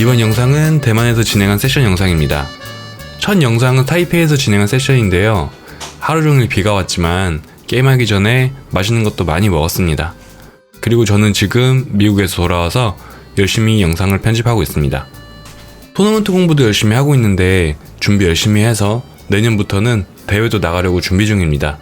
이번 영상은 대만에서 진행한 세션 영상입니다. 첫 영상은 타이페이에서 진행한 세션인데요. 하루 종일 비가 왔지만 게임하기 전에 맛있는 것도 많이 먹었습니다. 그리고 저는 지금 미국에서 돌아와서 열심히 영상을 편집하고 있습니다. 토너먼트 공부도 열심히 하고 있는데 준비 열심히 해서 내년부터는 대회도 나가려고 준비 중입니다.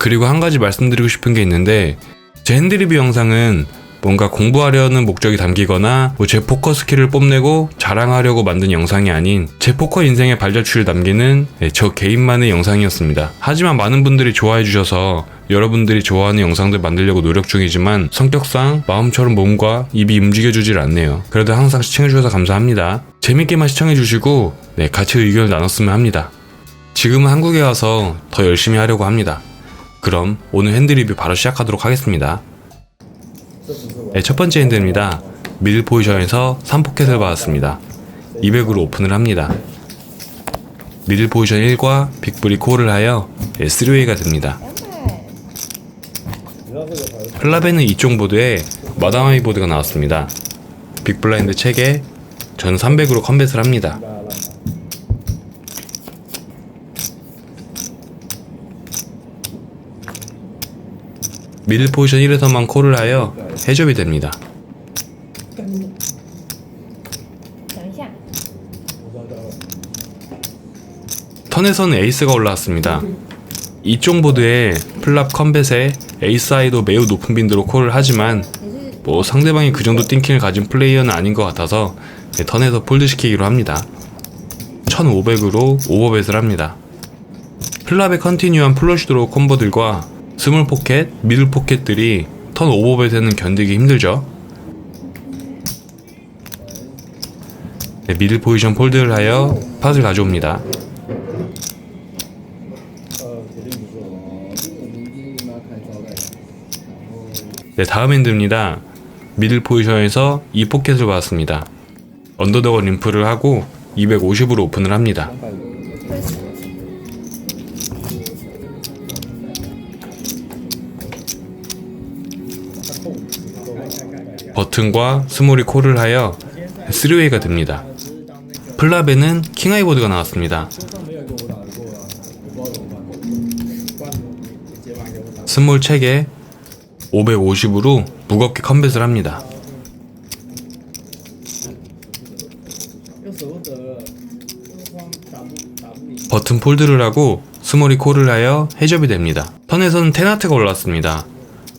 그리고 한 가지 말씀드리고 싶은 게 있는데, 제 핸드 리뷰 영상은 뭔가 공부하려는 목적이 담기거나 제 포커 스킬을 뽐내고 자랑하려고 만든 영상이 아닌 제 포커 인생의 발자취를 남기는 저 개인만의 영상이었습니다. 하지만 많은 분들이 좋아해 주셔서 여러분들이 좋아하는 영상들 만들려고 노력 중이지만 성격상 마음처럼 몸과 입이 움직여주질 않네요. 그래도 항상 시청해주셔서 감사합니다. 재밌게만 시청해주시고 같이 의견을 나눴으면 합니다. 지금은 한국에 와서 더 열심히 하려고 합니다. 그럼 오늘 핸드 리뷰 바로 시작하도록 하겠습니다. 첫 번째 핸드입니다. 미들 포지션에서 3포켓을 받았습니다. 200으로 오픈을 합니다. 미들 포지션 1과 빅블이 콜을 하여 3웨이가 됩니다. 플랍에는 이쪽 보드에 마다마이 보드가 나왔습니다. 빅블라인드 책에 전 300으로 컴뱃을 합니다. 미들 포지션 1에서만 콜을 하여 해접이 됩니다. 턴에서는 에이스가 올라왔습니다. 이쪽 보드에 플랍 컴뱃에 에이스 아이도 매우 높은 빈도로 콜을 하지만 상대방이 그 정도 띵킹을 가진 플레이어는 아닌 것 같아서 턴에서 폴드 시키기로 합니다. 1500으로 오버벳을 합니다. 플랍의 컨티뉴한 플러시 드로우 콤보들과 스몰 포켓, 미들 포켓들이 턴 오버벳에는 견디기 힘들죠. 미들 포지션 폴드를 하여 팟을 가져옵니다. 다음 핸드입니다. 미들 포지션에서 2포켓을 받았습니다. 언더더거 림프를 하고 250으로 오픈을 합니다. 버튼과 스몰이 콜을 하여 3웨이가 됩니다. 플랍에는 킹아이 보드가 나왔습니다. 스몰 책에 550으로 무겁게 컴뱃을 합니다. 버튼 폴드를 하고 스몰이 콜을 하여 해접이 됩니다. 턴에서는 테나트가 올라왔습니다.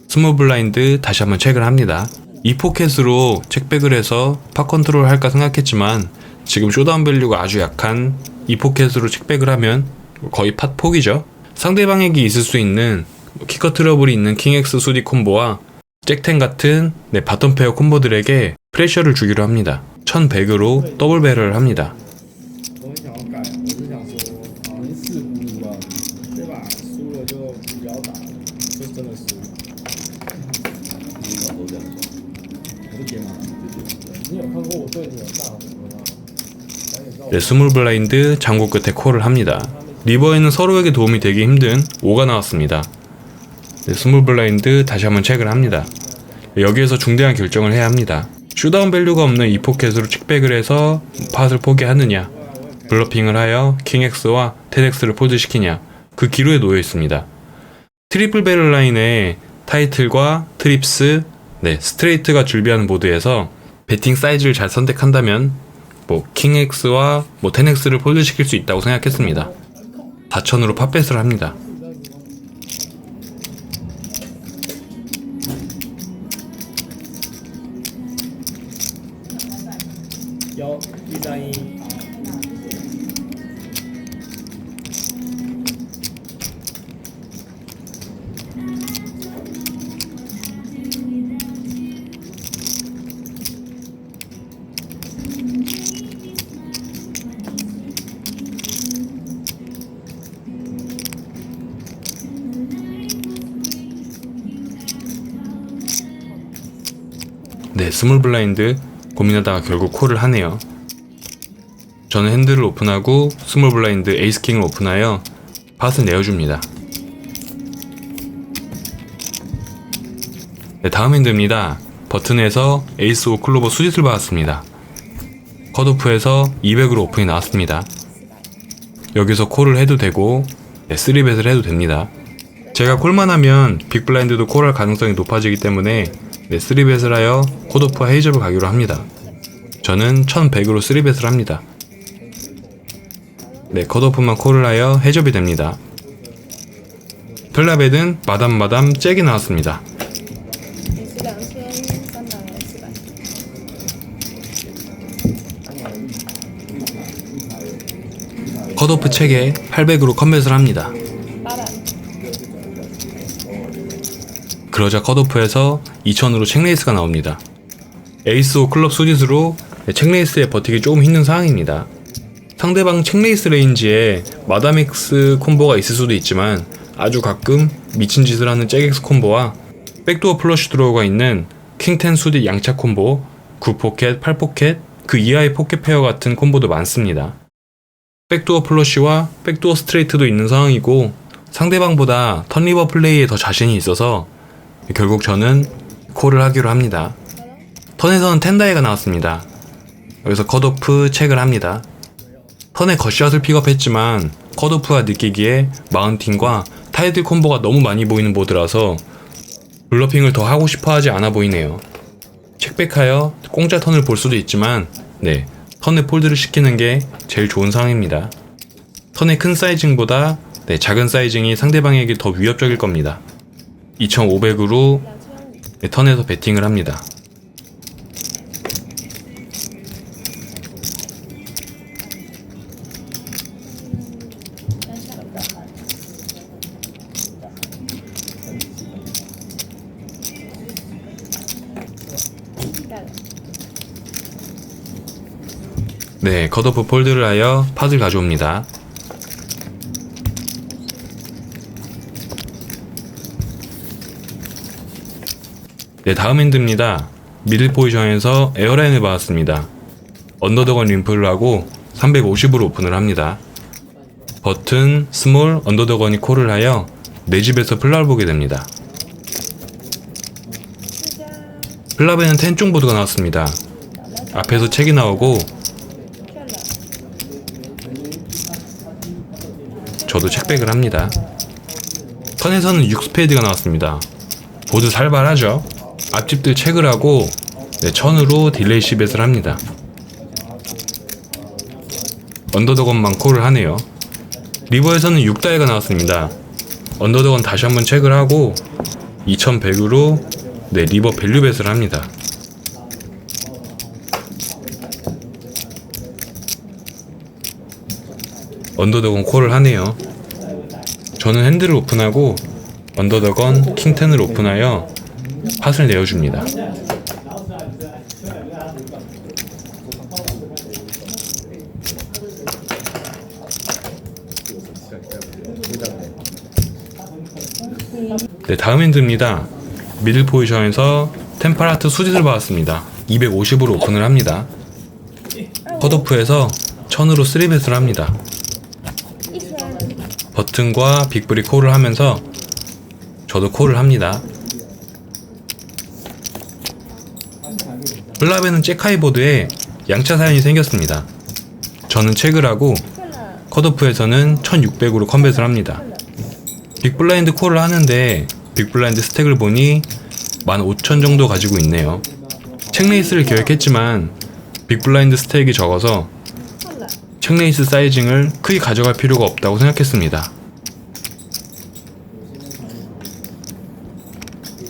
스몰 블라인드 다시 한번 체크를 합니다. 이 포켓으로 책백을 해서 팟 컨트롤 할까 생각했지만 지금 쇼다운 밸류가 아주 약한 이 포켓으로 책백을 하면 거의 팟 포기죠. 상대방에게 있을 수 있는 키커 트러블이 있는 킹X 수디 콤보와 잭텐 같은 바텀 페어 콤보들에게 프레셔를 주기로 합니다. 1100으로 더블 배럴을 합니다. 스몰 블라인드 장고 끝에 콜을 합니다. 리버에는 서로에게 도움이 되기 힘든 5가 나왔습니다. 스몰 블라인드 다시 한번 체크를 합니다. 여기에서 중대한 결정을 해야 합니다. 슈다운 밸류가 없는 이 포켓으로 칙백을 해서 팟을 포기하느냐, 블러핑을 하여 킹X와 텐X를 폴드시키냐, 그 기로에 놓여 있습니다. 트리플 배럴 라인에 타이틀과 트립스, 스트레이트가 줄비하는 보드에서 배팅 사이즈를 잘 선택한다면 킹X와 텐X를 폴드시킬 수 있다고 생각했습니다. 4000으로 팟뱃을 합니다. 스몰 블라인드 고민하다가 결국 콜을 하네요. 저는 핸들을 오픈하고 스몰 블라인드 에이스킹을 오픈하여 팟을 내어줍니다. 다음 핸드입니다. 버튼에서 에이스 오 클로버 수짓을 받았습니다. 컷오프에서 200으로 오픈이 나왔습니다. 여기서 콜을 해도 되고 3벳을 해도 됩니다. 제가 콜만 하면 빅블라인드도 콜할 가능성이 높아지기 때문에 3벳을 하여 컷오프와 헤이접을 가기로 합니다. 저는 1100으로 3벳을 합니다. 컷오프만 콜을 하여 헤이접이 됩니다. 플라벳은 마담 잭이 나왔습니다. 컷오프 책에 800으로 컴뱃을 합니다. 그러자 컷오프에서 2000으로 책레이스가 나옵니다. 에이스 5 클럽 수짓으로 책레이스에 버티기 조금 힘든 상황입니다. 상대방 책레이스 레인지에 마담엑스 콤보가 있을 수도 있지만 아주 가끔 미친 짓을 하는 잭엑스 콤보와 백도어 플러시 드로우가 있는 킹10 수짓 양차 콤보, 9포켓, 8포켓, 그 이하의 포켓 페어 같은 콤보도 많습니다. 백도어 플러시와 백도어 스트레이트도 있는 상황이고 상대방보다 턴리버 플레이에 더 자신이 있어서 결국 저는 콜을 하기로 합니다. 턴에서는 텐다이가 나왔습니다. 여기서 컷오프 체크를 합니다. 턴에 겉샷을 픽업했지만 컷오프가 느끼기에 마운틴과 타이틀 콤보가 너무 많이 보이는 보드라서 블러핑을 더 하고 싶어 하지 않아 보이네요. 책백하여 공짜 턴을 볼 수도 있지만 턴에 폴드를 시키는 게 제일 좋은 상황입니다. 턴의 큰 사이징보다 작은 사이징이 상대방에게 더 위협적일 겁니다. 2500으로 턴에서 배팅을 합니다. 컷오프 폴드를 하여 팟을 가져옵니다. 다음 핸드입니다. 미들 포지션에서 에어라인을 받았습니다. 언더더건 림프를 하고 350으로 오픈을 합니다. 버튼, 스몰, 언더더건이 콜을 하여 내 집에서 플랍을 보게 됩니다. 플랍에는 텐중 보드가 나왔습니다. 앞에서 책이 나오고 저도 책백을 합니다. 턴에서는 6스페이드가 나왔습니다. 보드 살벌하죠? 앞집들 체크를 하고 1000으로 딜레이 시벳을 합니다. 언더더건만 콜을 하네요. 리버에서는 6다이가 나왔습니다. 언더더건 다시 한번 체크를 하고 2100으로 리버 밸류벳을 합니다. 언더더건 콜을 하네요. 저는 핸들을 오픈하고 언더더건 킹10을 오픈하여 팟을 내어줍니다. 다음 핸드입니다. 미들 포지션에서 템파라트 수짓을 받았습니다. 250으로 오픈을 합니다. 컷오프에서 1000으로 3벳을 합니다. 버튼과 빅브리 콜을 하면서 저도 콜을 합니다. 플랍에는 잭하이보드에 양차 사연이 생겼습니다. 저는 체크를 하고 컷오프에서는 1600으로 컴뱃을 합니다. 빅블라인드 콜을 하는데 빅블라인드 스택을 보니 15,000 정도 가지고 있네요. 책레이스를 계획했지만 빅블라인드 스택이 적어서 책레이스 사이징을 크게 가져갈 필요가 없다고 생각했습니다.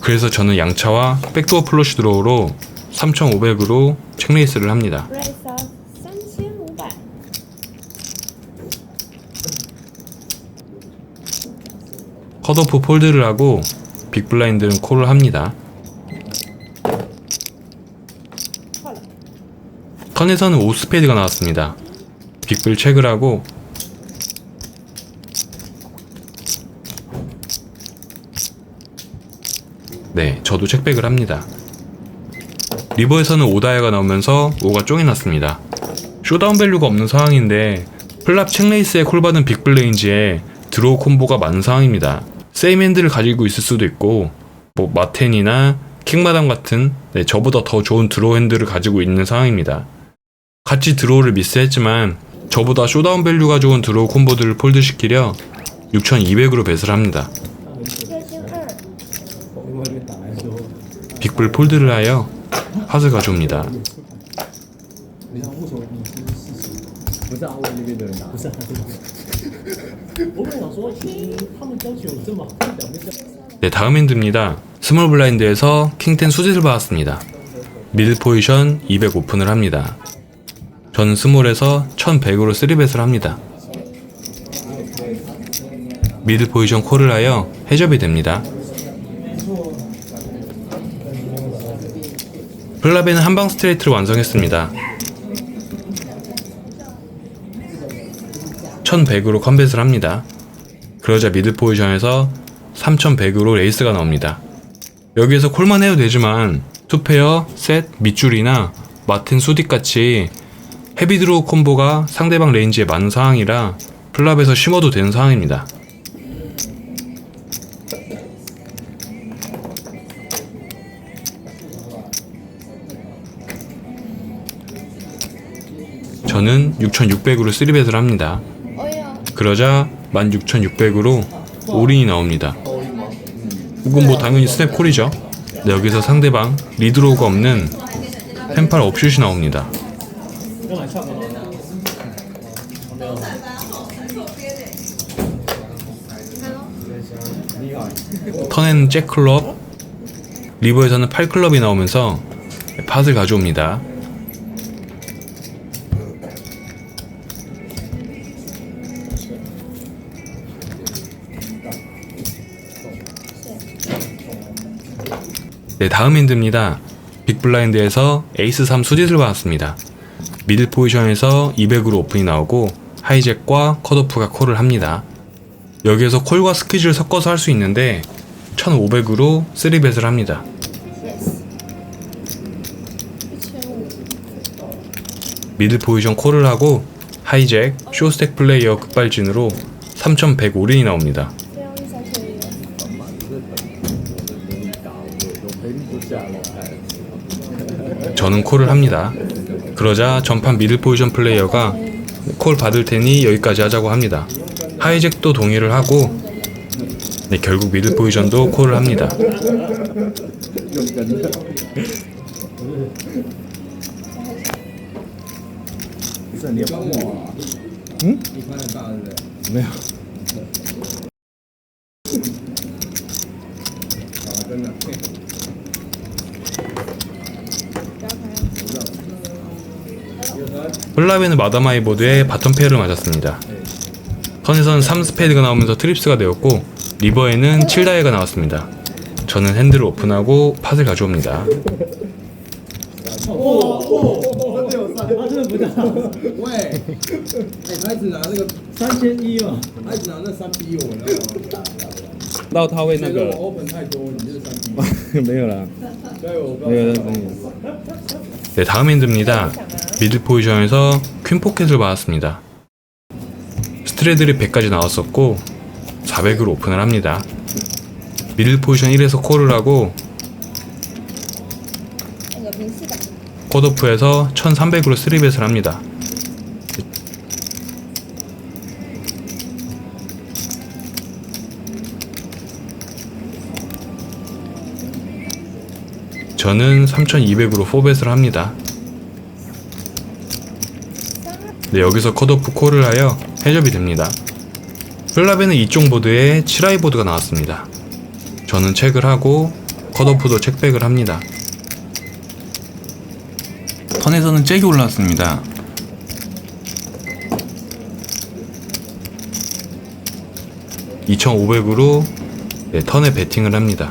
그래서 저는 양차와 백도어 플러시 드로우로 3500으로 책레이스를 합니다. 컷오프 폴드를 하고 빅블라인드는 콜을 합니다. 턴에서는 5스페이드가 나왔습니다. 빅블 체크를 하고 저도 책백을 합니다. 리버에서는 5다이아가 나오면서 5가 쫑이 났습니다. 쇼다운 밸류가 없는 상황인데 플랍 책레이스에 콜받은 빅블 레인지에 드로우 콤보가 많은 상황입니다. 세임 핸드를 가지고 있을 수도 있고 마텐이나 킹마담 같은 저보다 더 좋은 드로우 핸드를 가지고 있는 상황입니다. 같이 드로우를 미스했지만 저보다 쇼다운 밸류가 좋은 드로우 콤보들을 폴드시키려 6200으로 배스를 합니다. 빅불 폴드를 하여 팟을 가져옵니다. 不是阿威那边的人打，不是。我本想说，其实他们交情有这么好，表面上。 네, 다음 핸드입니다. 스몰 블라인드에서 킹10 수짓을 받았습니다. 미드 포지션 200 오픈을 합니다. 저는 스몰에서 1100으로 3벳을 합니다. 미드 포지션 콜을 하여 해접이 됩니다. 플라베는 한방 스트레이트를 완성했습니다. 1100으로 컴뱃을 합니다. 그러자 미드 포지션에서 3100으로 레이스가 나옵니다. 여기에서 콜만 해도 되지만 투페어, 셋, 밑줄이나 마틴, 수딕같이 헤비드로우 콤보가 상대방 레인지에 맞는 상황이라 플랍에서 심어도 되는 상황입니다. 저는 6600으로 3벳을 합니다. 그러자 16600으로 올인이 나옵니다. 이건 뭐 당연히 스냅콜이죠. 네, 여기서 상대방 리드로우가 없는 펜팔 업슛이 나옵니다. 턴에는 잭클럽, 리버에서는 8클럽이 나오면서 팟을 가져옵니다. 네, 다음 핸드입니다. 빅블라인드에서 에이스 3 수짓을 받았습니다. 미들 포지션에서 200으로 오픈이 나오고 하이잭과 컷오프가 콜을 합니다. 여기에서 콜과 스퀴즈를 섞어서 할 수 있는데 1500으로 3벳을 합니다. 미들 포지션 콜을 하고 하이잭, 쇼스택 플레이어 급발진으로 3100 올인이 나옵니다. 저는 콜을 합니다. 그러자 전판 미들 포지션 플레이어가 콜 받을 테니 여기까지 하자고 합니다. 하이잭도 동의를 하고 네, 결국 미들 포지션도 콜을 합니다. 응? 네. 플라베는 마다마이 보드에 바텀 페어를 맞았습니다. 턴에서는 3스페이드가 나오면서 트립스가 되었고 리버에는 7다이가 나왔습니다. 저는 핸들을 오픈하고 팟을 가져옵니다. 真的不大，喂，哎，他一直拿那个， 3100嘛。他一直拿那3P我，你知道吗？到他会那个觉得我 open 太多，你就是3P。没有啦，所以我不没有知道。没有。 네, 다음 핸드입니다. 미드 포지션에서 퀸 포켓을 받았습니다. 스트레들이 100까지 나왔었고 400으로 오픈을 합니다. 미드 포지션 1에서 콜을 하고 컷오프에서 1300으로 3벳을 합니다. 저는 3200으로 4벳을 합니다. 네, 여기서 컷오프 콜을 하여 해접이 됩니다. 플라베는 이쪽 보드에 7하이 보드가 나왔습니다. 저는 체크를 하고 컷오프도 체크백을 합니다. 턴에서는 잭이 올라왔습니다. (2500으로) 네, 턴에 배팅을 합니다.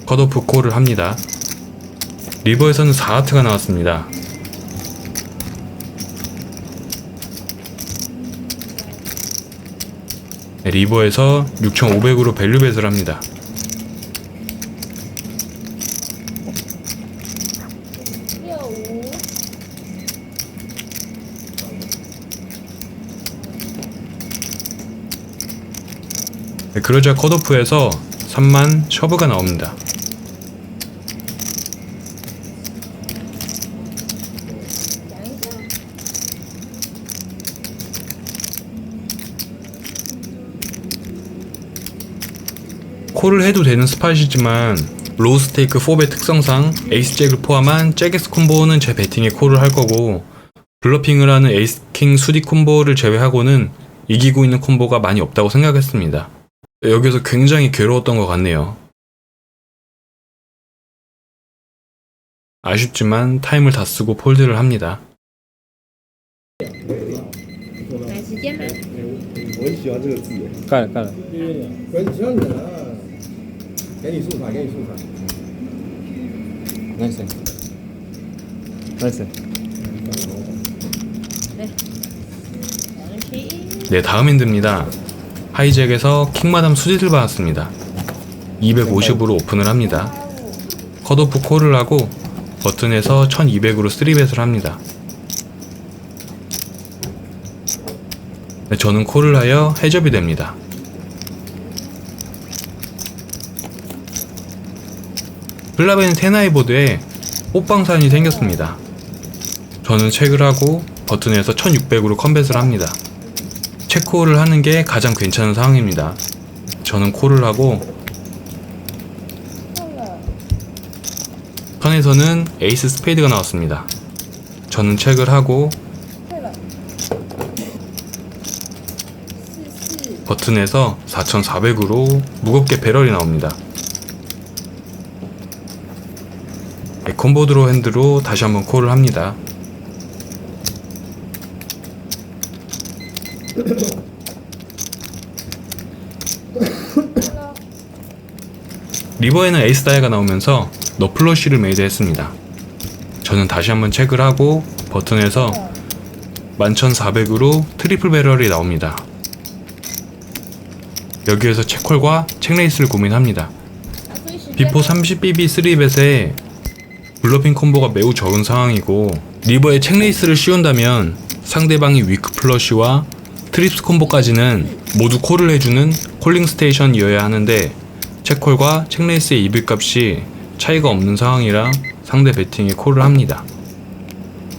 컷오프 콜을 합니다. 리버에서는 4하트가 나왔습니다. 네, 리버에서 6500으로 밸류벳을 합니다. 네, 그러자 컷오프에서 3만 셔브가 나옵니다. 콜을 해도 되는 스팟이지만 로우 스테이크 4배 특성상 에이스 잭을 포함한 잭엑스 콤보는 제 배팅에 콜을 할 거고, 블러핑을 하는 에이스 킹 수디 콤보를 제외하고는 이기고 있는 콤보가 많이 없다고 생각했습니다. 여기서 굉장히 괴로웠던 것 같네요. 아쉽지만 타임을 다 쓰고 폴드를 합니다. 买时间吗？我很喜欢这个字耶，盖了盖了，很喜欢的啊。给你素材，给你素材。 나이스 나이스. 네, 다음 핸드입니다. 하이잭에서 킹마담 수짓을 받았습니다. 250으로 오픈을 합니다. 컷오프 콜을 하고 버튼에서 1200으로 3벳을 합니다. 네, 저는 콜을 하여 해접이 됩니다. 플라베는 테나이보드에 꽃방산이 생겼습니다. 저는 체크를 하고 버튼에서 1600으로 컴뱃을 합니다. 체크홀을 하는 게 가장 괜찮은 상황입니다. 저는 콜을 하고 턴에서는 에이스 스페이드가 나왔습니다. 저는 체크를 하고 버튼에서 4400으로 무겁게 배럴이 나옵니다. 콤보 드로 핸드로 다시 한번 콜을 합니다. 리버에는 에이스 다이가 나오면서 너플러쉬를 메이드했습니다. 저는 다시 한번 체크를 하고 버튼에서 11400으로 트리플 배럴이 나옵니다. 여기에서 체콜과 체크레이스를 고민합니다. 비포 30BB 3벳에 블러핑 콤보가 매우 적은 상황이고, 리버에 체크레이스를 씌운다면 상대방이 위크 플러쉬와 트립스 콤보까지는 모두 콜을 해주는 콜링 스테이션이어야 하는데, 체콜과 체크레이스의 이빌 값이 차이가 없는 상황이라 상대 배팅에 콜을 합니다.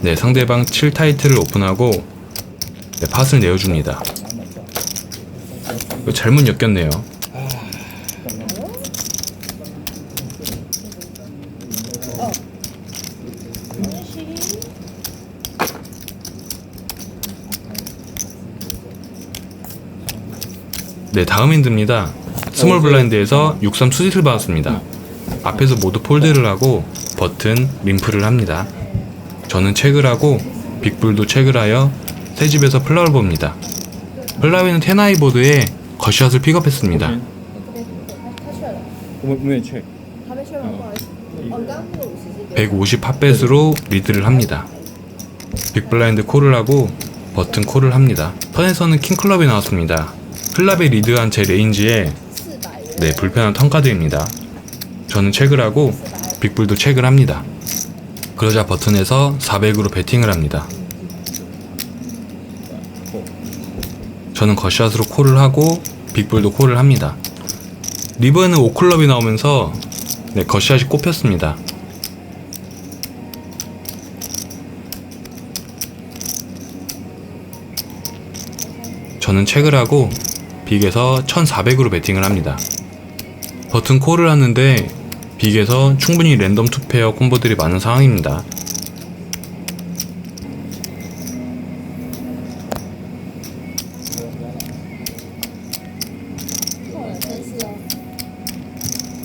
네, 상대방 7타이틀을 오픈하고 네, 팟을 내어줍니다. 이거 잘못 엮였네요. 네, 다음 핸드입니다. 스몰 블라인드에서 63 수짓을 받았습니다. 앞에서 모두 폴드를 하고 버튼, 림프를 합니다. 저는 체크를 하고 빅불도 체크를 하여 새 집에서 플라워를 봅니다. 플라위는 테나이보드에 겉샷을 픽업했습니다. 我没有 check. 还没确认，不好意思。哦，你刚刚那个50是给 150 팟뱃으로 리드를 합니다. 빅블라인드 콜을 하고 버튼 콜을 합니다. 턴에서는 킹클럽이 나왔습니다. 클럽에 리드한 제 레인지에 400元。 네, 불편한 턴카드입니다. 저는 체크를 하고 빅불도 체크를 합니다. 그러자 버튼에서 400으로 배팅을 합니다. 저는 겉샷으로 콜을 하고 빅불도 콜을 합니다. 리버에는 5클럽이 나오면서 네, 겉샷이 꼽혔습니다. 저는 체크를 하고 빅에서 1400으로 배팅을 합니다. 버튼 콜을 하는데 빅에서 충분히 랜덤 투페어 콤보들이 많은 상황입니다.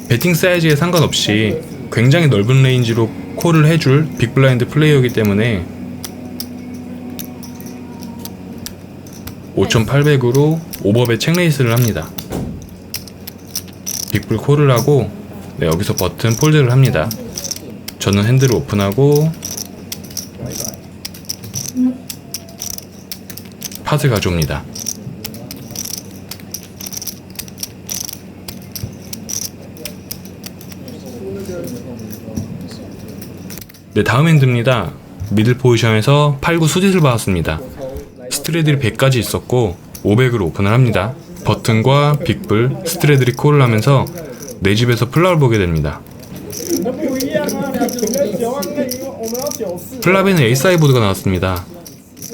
배팅 사이즈에 상관없이 굉장히 넓은 레인지로 콜을 해줄 빅블라인드 플레이어이기 때문에 5800으로 오버배 체크레이스를 합니다. 빅불 콜을 하고 네, 여기서 버튼 폴드를 합니다. 저는 핸들을 오픈하고 팟을 가져옵니다. 네, 다음 핸드입니다. 미들 포지션에서 8, 9 수짓을 받았습니다. 스트레들이 100까지 있었고 500으로 오픈을 합니다. 버튼과 빅불, 스트레들이 콜을 하면서 내 집에서 플라를 보게 됩니다. 플랍에는 에이스아이 보드가 나왔습니다.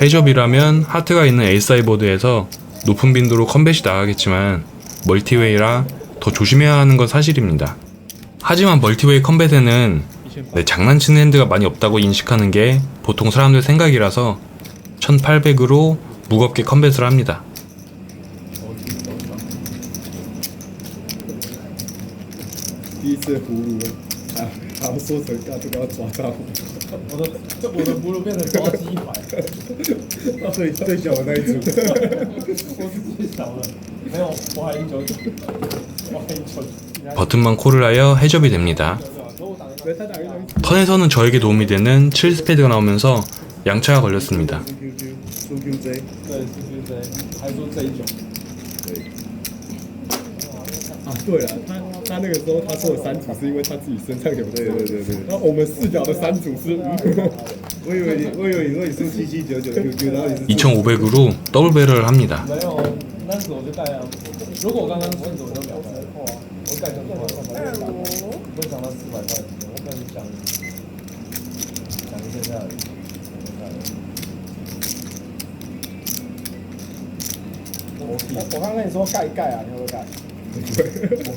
해접이라면 하트가 있는 에이스아이 보드에서 높은 빈도로 컴뱃이 나가겠지만 멀티웨이라 더 조심해야 하는 건 사실입니다. 하지만 멀티웨이 컴뱃에는 장난치는 핸드가 많이 없다고 인식하는 게 보통 사람들 생각이라서 1800으로 무겁게 컴뱃을 합니다. 第一次俘虏，还要说成干这个要抓到我的俘虏变成抓鸡排，最小的那一组。我是最小的，没有，我还赢球，我还赢球。 버튼만 콜을 하여 해접이 됩니다. 턴에서는 저에게 도움이 되는 7스페이드가 나오면서 양차가 걸렸습니다. QQJ，对，是 J，还说 J9。啊，对了，他那个时候他说的3组是因为他自己身上有对，然后我们视角的3组是，我以为你说7799 QQ， 然后你是 2500으로 더블 배럴을 합니다. 没有，那时候我就带啊。如果我刚刚顺着我就秒了，我盖成250，不会想到400块，我可能想一下下而已。我刚跟你说盖一盖啊，你会不会盖？不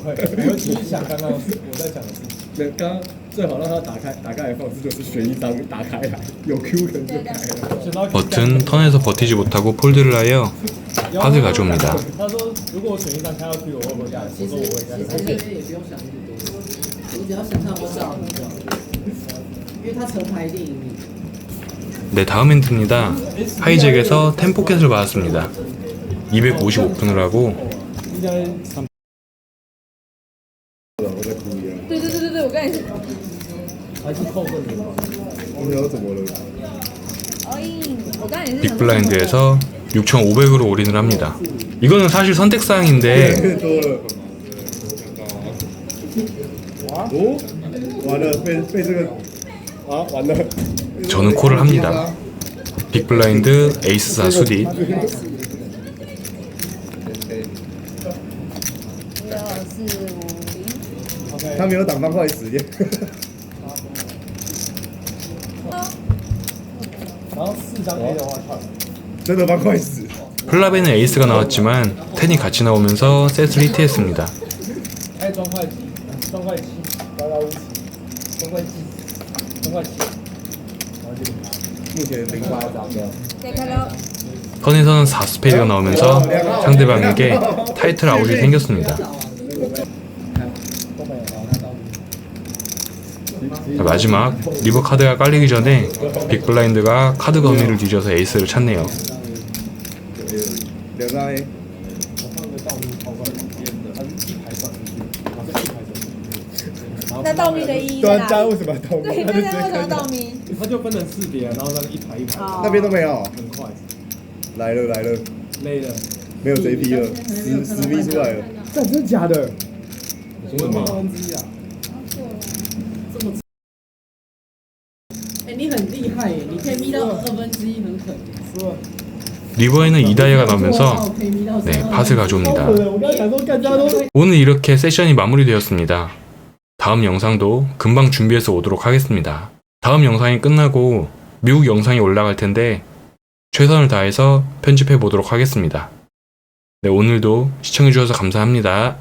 会，我会继续想刚刚我在讲的事情。那刚刚最好让他打开的方式就是选一张打开来，有 Q 可能就开了。 버튼 턴에서 버티지 못하고 폴드를 하여 팟을 가져옵니다. 他说如果我选一张开到 Q， 我会不会盖？我说我会盖。其实也不用想那么多，你只要想象我找你就好，因为他成牌电影里。 네, 다음 핸드입니다. 하이잭에서 템포켓을 받았습니다. 255분을 하고 应该对对对对对，我刚才是，还是扣分的。我不知道怎么了。我刚才也是想说。 빅블라인드에서 6500으로 올인을 합니다. 이거는 사실 선택사항인데 多了。哦，完了，被这个啊，完了。 저는 콜을 합니다. 빅블라인드 에이스사 수디 他没有挡方块时间。然后4张 A 的话，真的方块死。 플랍에는 에이스가 나왔지만 텐이 같이 나오면서 셋을 히트했습니다. 还有砖块机，砖块7，高高1起，砖块7，砖块7。目前08张的。 对，看到。 턴에서는 4스페이드가 나오면서 상대방에게 타이틀 아웃이 생겼습니다. 자, 마지막 리버 카드가 깔리기 전에 빅블라인드가 카드 거미를 뒤져서 에이스를 찾네요. 2张 A。 那道密的意义对啊，在哪里？家为什么要盗墓？对，他就直接那为什么看道密？它就分成4叠，然后这样一排一排，那边都没有。很快，来了，累了。没有 JP 了，10 V 出来了。这真的假的？我们8分之1啊。哎，你很厉害耶，你可以眯到1/2，很狠。 리버에는 2다이아가 나오면서 네, 팟을 가져옵니다. 我刚刚想说，干家都 오늘 이렇게 세션이 마무리되었습니다. 다음 영상도 금방 준비해서 오도록 하겠습니다. 다음 영상이 끝나고 미국 영상이 올라갈 텐데 최선을 다해서 편집해 보도록 하겠습니다. 네, 오늘도 시청해 주셔서 감사합니다.